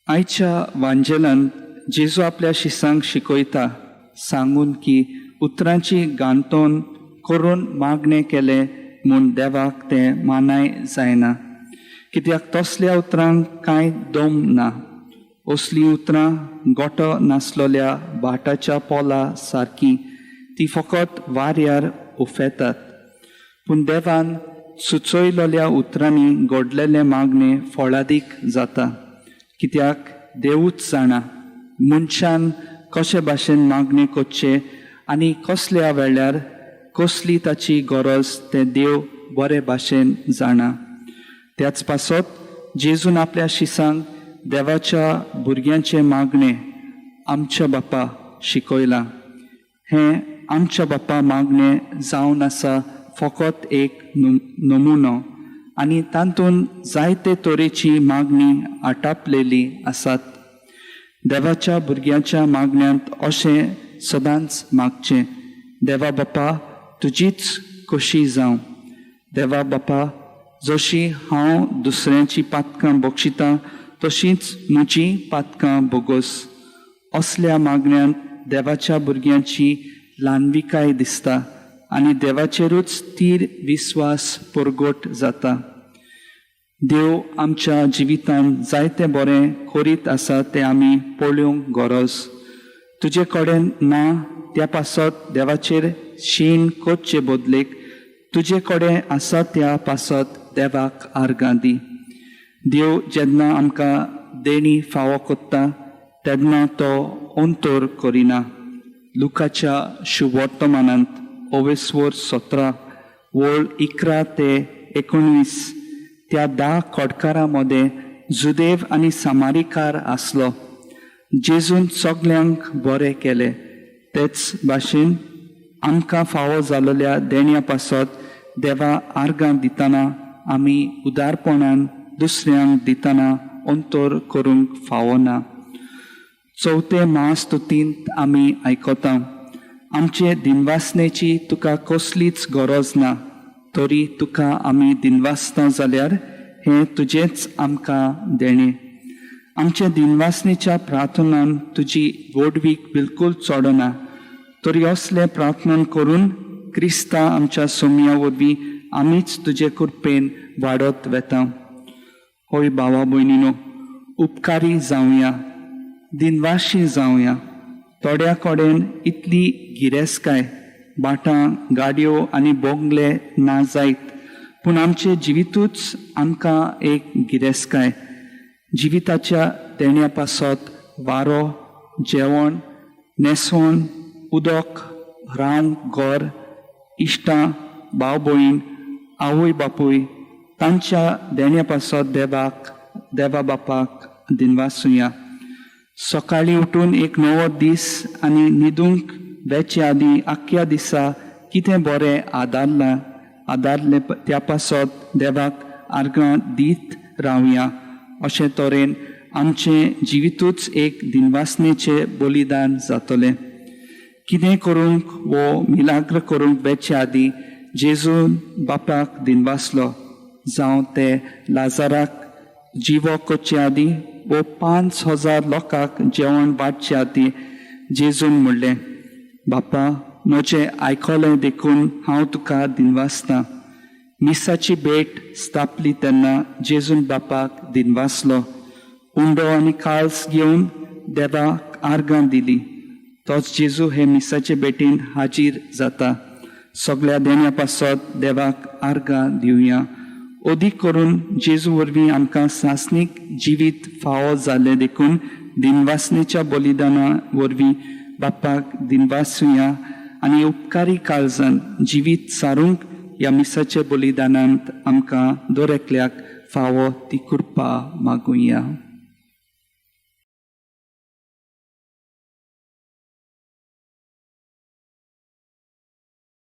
आयच्या वांजेलांत जेजू आपल्या शिसांक शिकयता सांगून की उतरांची गांतोन करून मागणे केले म्हूण देवाक ते मानाय जायना, कित्याक तसल्या उतरांक कांय दम ना. असली उतरां गोटो नासलोल्या भाटाच्या पोला सारकी ती फकत वाऱ्यार उफेतात. पूण देवान सुचयलोल्या उतरांनी घडलेले मागणे फळादीक जाता, कित्याक देवूच जाणा मनशान कशे भाशेन मागणे करचे आनी कसल्या वेळार कसली ताची गरज ते देव बरे भाशेन जाणा. त्याच पासत जेजून आपल्या शिसांक देवाच्या भुरग्यांचे मागणे आमच्या बापा शिकयलां. हें आमच्या बापा मागणे जावन आसा फकत एक नमुनो आनी तातूंत जायते तरेची मागणी आटापलेली आसात. देवाच्या भुरग्यांच्या मागण्यांत अशें सदांच मागचें, देवा बापा तुजीच कशी जावं. देवा बापा जशी हांव दुसऱ्यांची पातकां बक्षितां तशींच म्हजी पातकां बोगोस. असल्या मागण्यांत देवाच्या भुरग्यांची ल्हानविकाय दिसता आनी देवाचेरूच तीर विस्वास परगट जाता. देव आमच्या जिवितांत जायते बरें करीत आसा तें आमी पळोवंक गरज. तुजे कडेन ना त्या पासत देवाचेर शीण करचे बदलेक तुजे कडेन आसा त्या पासत देवाक आर्गां दी. देव जेन्ना आमकां देणी फावो कोत्ता तेन्ना तो अंतर करिना. लुकाच्या शुभवर्तमानांत 17 वळ 11 ते 19 त्या 10 खोडकारां मदें जुदेव आनी सामारिकार आसलो. जेजून सगल्यांक बरें केलें. तेच भाशेन आमकां फावो जाल्ल्या देण्या पासत देवा आर्गां दितना आमी उदारपणान दुसऱ्यांक दितना अंतर करूंक फावो ना. 4 महास्तुतींत आमी आयकता, आमचे दिनवासनेची तुका कसलीच गरज ना, तरी तुका आमी दिनवासता जाल्यार हें तुजेंच आमकां देणें. आमचे दिनवासनेच्या प्रार्थनान तुजी गोडवीक बिलकूल चडना, तरी असले प्रार्थना करून क्रिस्ता आमच्या सोमया वरवीं आमीच तुजे कृपेन वाडत वेता. होय भावा भयणीनो, उपकारी जावया, दिनवाशी जावया. थोड्या कडेन इतली गिरेस्काय, बाटां, गाडयो आनी बोंगले ना जायत, पूण आमचे जिवितूच आमकां एक गिरेस्काय. जिविताच्या देण्या पासत वारो, जेवण, न्हेसवण, उदक, रावंक घर, इश्टां, भाव भयण, आवय बापूय तांच्या देण्या पासत देवा बापाक दिनवासुया. सकाळीं उठून एक नवो दीस आनी न्हिदूंक वेचे आदीं आख्या दिसा कितें बरें आदारलें त्या पासत देवाक आर्गां दीत रावया. अशे तरेन आमचें जिवितूच एक दिनवासनेचें बलिदान जातलें. कितें करूंक वो मिलाग्र करूंक वेचे आदीं जेजून बापाक दिनवासलो. जावं ते लाजाराक जिवो करचे आदीं वो 5,000 लोकांक जेवण वाडचे आदीं जेजून म्हणलें, बापा म्हजें आयकलें देखून हांव तुका दिनवासतां. मिसाची भेट स्थापली तेन्ना जेजून बापाक दिनवासलो. उंडो आनी काळस घेवन देवाक आर्गां दिली. तोच जेजू हे मिसाचे भेटीन हाजीर जाता. सगळ्या देण्या पासत देवाक आर्गां दिवया. अदीक करून जेजू वरवीं आमकां सासणीक जिवीत फावो जाल्लें देखून दिनवासनेच्या बलिदाना वरवीं बापाक दिनवासुया आनी उपकारी काळजान जिवीत सारूंक ह्या मिसाच्या बलिदानांत आमकां दरेकल्याक फावो ती कृपा मागुया.